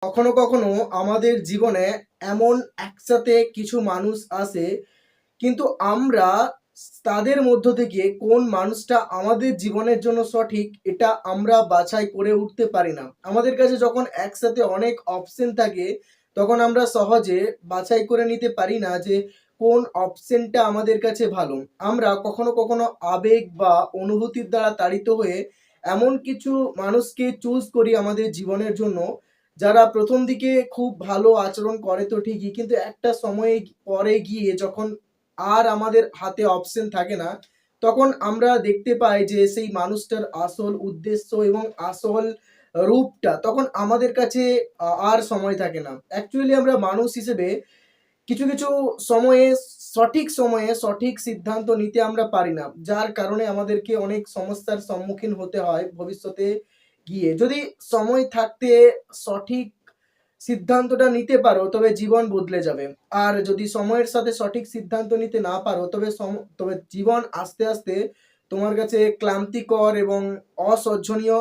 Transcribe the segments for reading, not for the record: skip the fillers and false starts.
কখনো কখনো আমাদের জীবনে এমন একসাথে কিছু মানুষ আসে, কিন্তু আমরা তাদের মধ্য থেকে কোন মানুষটা আমাদের জীবনের জন্য সঠিক এটা আমরা বাছাই করে উঠতে পারি না। আমাদের কাছে যখন একসাথে অনেক অপশন থাকে, তখন আমরা সহজে বাছাই করে নিতে পারি না যে কোন অপশনটা আমাদের কাছে ভালো। আমরা কখনো কখনো আবেগ বা অনুভূতির দ্বারা তাড়িত হয়ে এমন কিছু মানুষকে চুজ করি আমাদের জীবনের জন্য, যারা প্রথম দিকে খুব ভালো আচরণ করে তো ঠিকই, কিন্তু একটা সময়ে পরে গিয়ে যখন আর আমাদের হাতে অপশন থাকে না, তখন আমরা দেখতে পাই যে সেই মানুষটার আসল উদ্দেশ্য এবং আসল রূপটা তখন আমাদের কাছে আর সময় থাকে না। অ্যাকচুয়ালি আমরা মানুষ হিসেবে কিছু কিছু সময়ে সময়ে সঠিক সিদ্ধান্ত নিতে আমরা পারি না, যার কারণে আমাদেরকে অনেক সমস্যার সম্মুখীন হতে হয় ভবিষ্যতে গিয়ে। যদি সময় থাকতে সঠিক সিদ্ধান্তটা নিতে পারো তবে জীবন বদলে যাবে। আর যদি সময়ের সাথে সঠিক সিদ্ধান্ত নিতে না পারো তবে জীবন আস্তে আস্তে তোমার কাছে ক্লান্তিকর এবং অসহ্যনীয়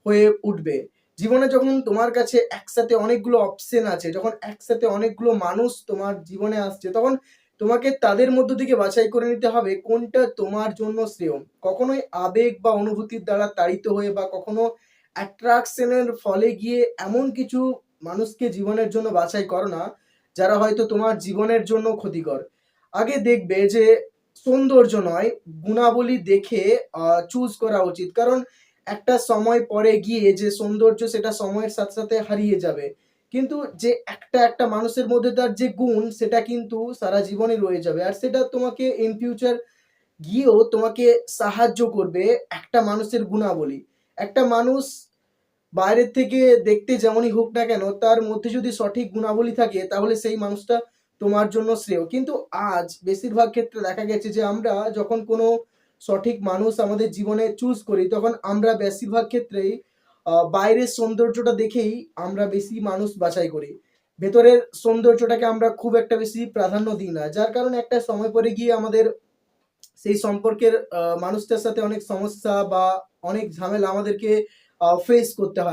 হয়ে উঠবে। জীবনে যখন তোমার কাছে একসাথে অনেকগুলো অপশন আছে, যখন একসাথে অনেকগুলো মানুষ তোমার জীবনে আসছে, তখন তোমাকে তাদের মধ্য থেকে বাছাই করে নিতে হবে কোনটা তোমার জন্য শ্রেয়। কখনোই আবেগ বা অনুভূতির দ্বারা তাড়িত হয়ে বা কখনো অ্যাট্রাকশনের ফলে গিয়ে এমন কিছু মানুষকে জীবনের জন্য বাছাই করো না যারা হয়তো তোমার জীবনের জন্য ক্ষতিকর। আগে দেখবে যে সৌন্দর্য নয়, গুণাবলী দেখে চুজ করা উচিত। কারণ একটা সময় পরে গিয়ে যে সৌন্দর্য সেটা সময়ের সাথে সাথে হারিয়ে যাবে, কিন্তু যে একটা একটা মানুষের মধ্যে তার যে গুণ সেটা কিন্তু সারা জীবনই রয়ে যাবে, আর সেটা তোমাকে ইন ফিউচার গিয়েও তোমাকে সাহায্য করবে। একটা মানুষের গুণাবলী, একটা মানুষ বাইরের থেকে দেখতে যেমনই হোক না কেন, তার মধ্যে যদি সঠিক গুণাবলী থাকে তাহলে সেই মানুষটা তোমার জন্য শ্রেয়। কিন্তু আজ বেশিরভাগ ক্ষেত্রে দেখা গেছে যে আমরা যখন কোনো সঠিক মানুষ আমাদের জীবনে চুজ করি, তখন আমরা বেশিরভাগ ক্ষেত্রেই বাইরের সৌন্দর্যটা দেখেই আমরা বেশি মানুষ বাছাই করি, ভেতরের সৌন্দর্যটাকে আমরা খুব একটা বেশি প্রাধান্য দিই না। যার কারণে একটা সময় পরে গিয়ে আমাদের সেই সম্পর্কের মানুষটার সাথে অনেক সমস্যা বা অনেক ঝামেলা আমাদেরকে ফেস করতে হয়।